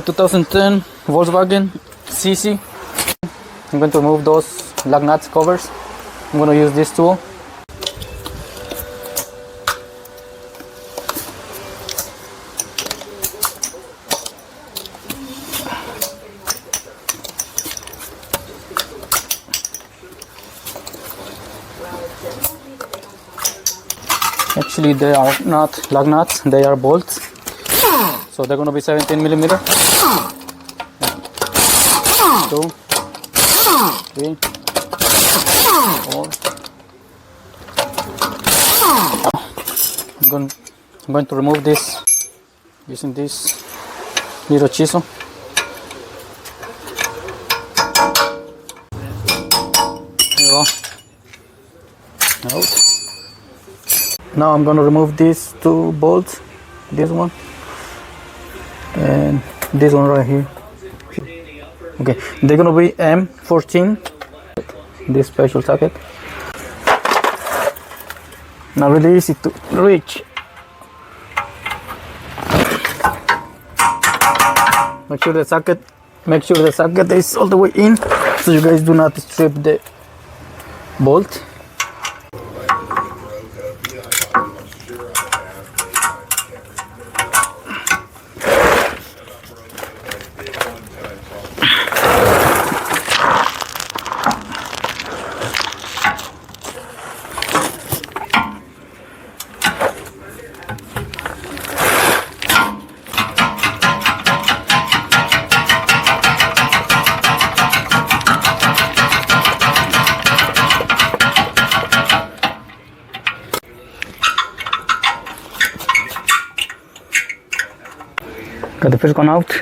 2010 Volkswagen CC. I'm going to remove those lug nuts covers. I'm going to use this tool. Actually, they are not lug nuts, they are bolts. So they're going to be 17 millimeter. 2, 3, 4. I'm going to remove this using this little chisel. There you go. Out. Now I'm going to remove these two bolts, this one and this one right here. Okay, they're going to be M14, this special socket. Not really easy to reach. Make sure the socket is all the way in, so you guys do not strip the bolt. Got the first one out.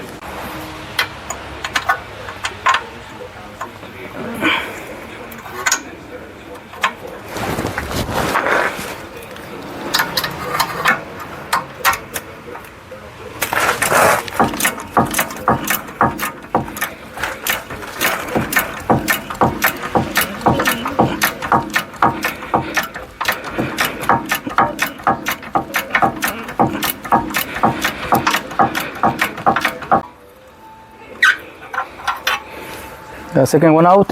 The second one out.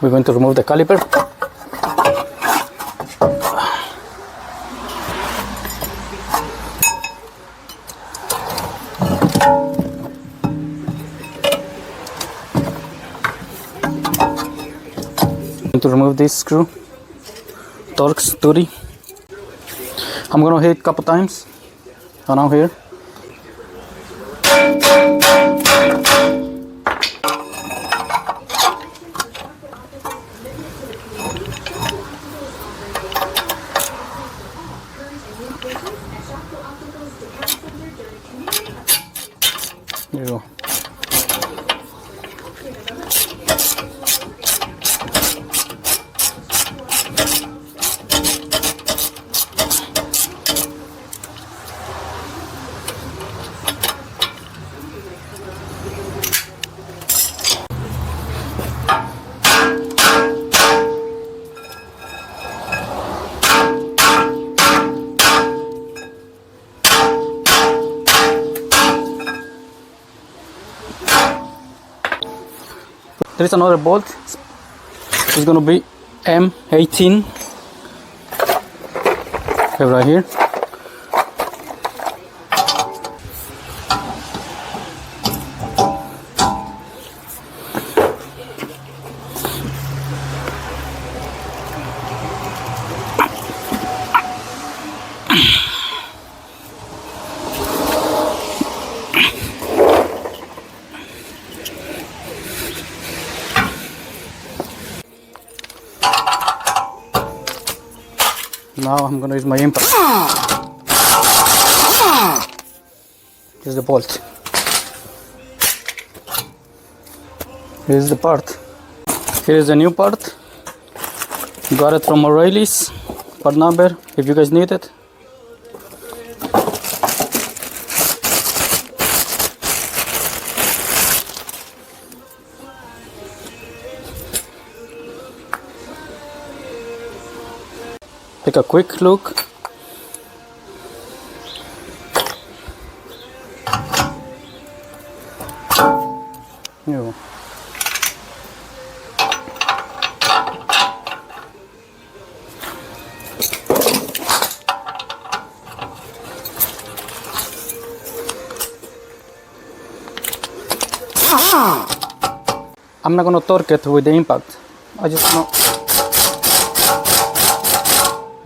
We're going to remove the caliper. Going to remove this screw. Torx 30. I'm going to hit a couple times. Around here. There you go. There is another bolt. It's going to be M18. Right here. Now I'm going to use my impact. Here's the bolt. Here's the part. Here's the new part. Got it from O'Reilly's. Part number if you guys need it. Pick take a quick look. Yo. I'm not gonna torque it with the impact. I'm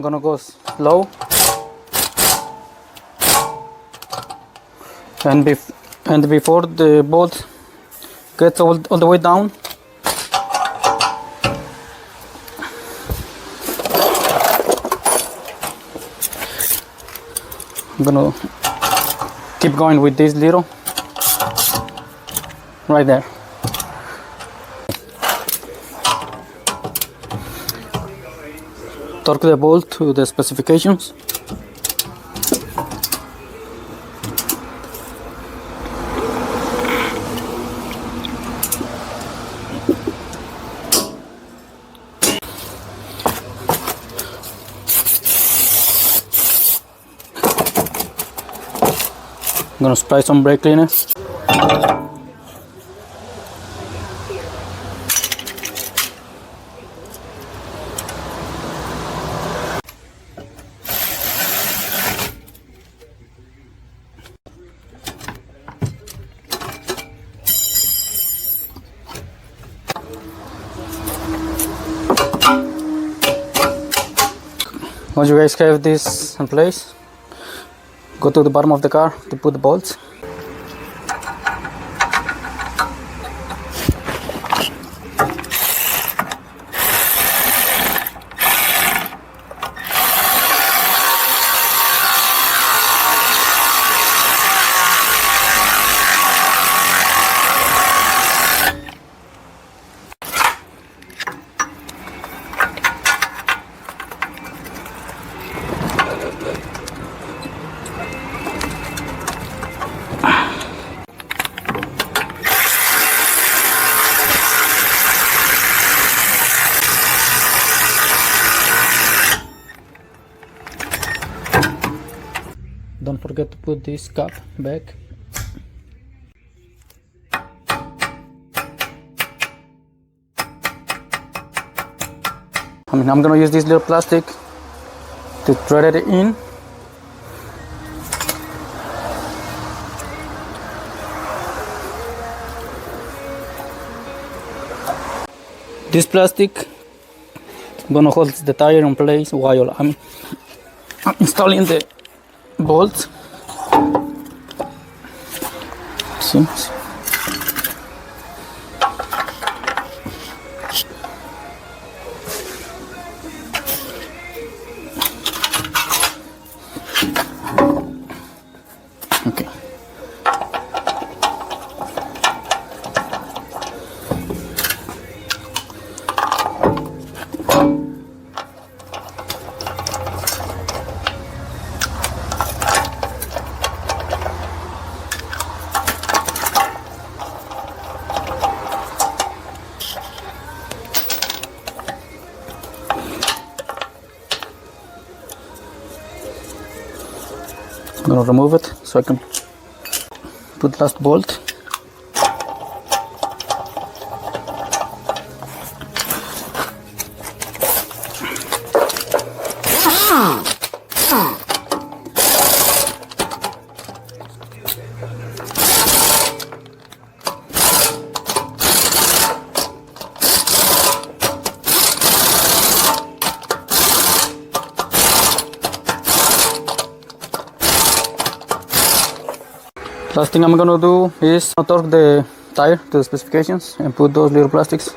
gonna go slow, and before the bolt gets all the way down, I'm gonna keep going with this little right there. Torque the bolt to the specifications. I'm gonna spray some brake cleaner. Once you guys have this in place, go to the bottom of the car to put the bolts. Don't forget to put this cap back. I'm gonna use this little plastic to thread it in. This plastic gonna hold the tire in place while I'm installing the bolts. See? Okay. I'm gonna remove it so I can put the last bolt. Last thing I'm gonna do is torque the tire to the specifications and put those little plastics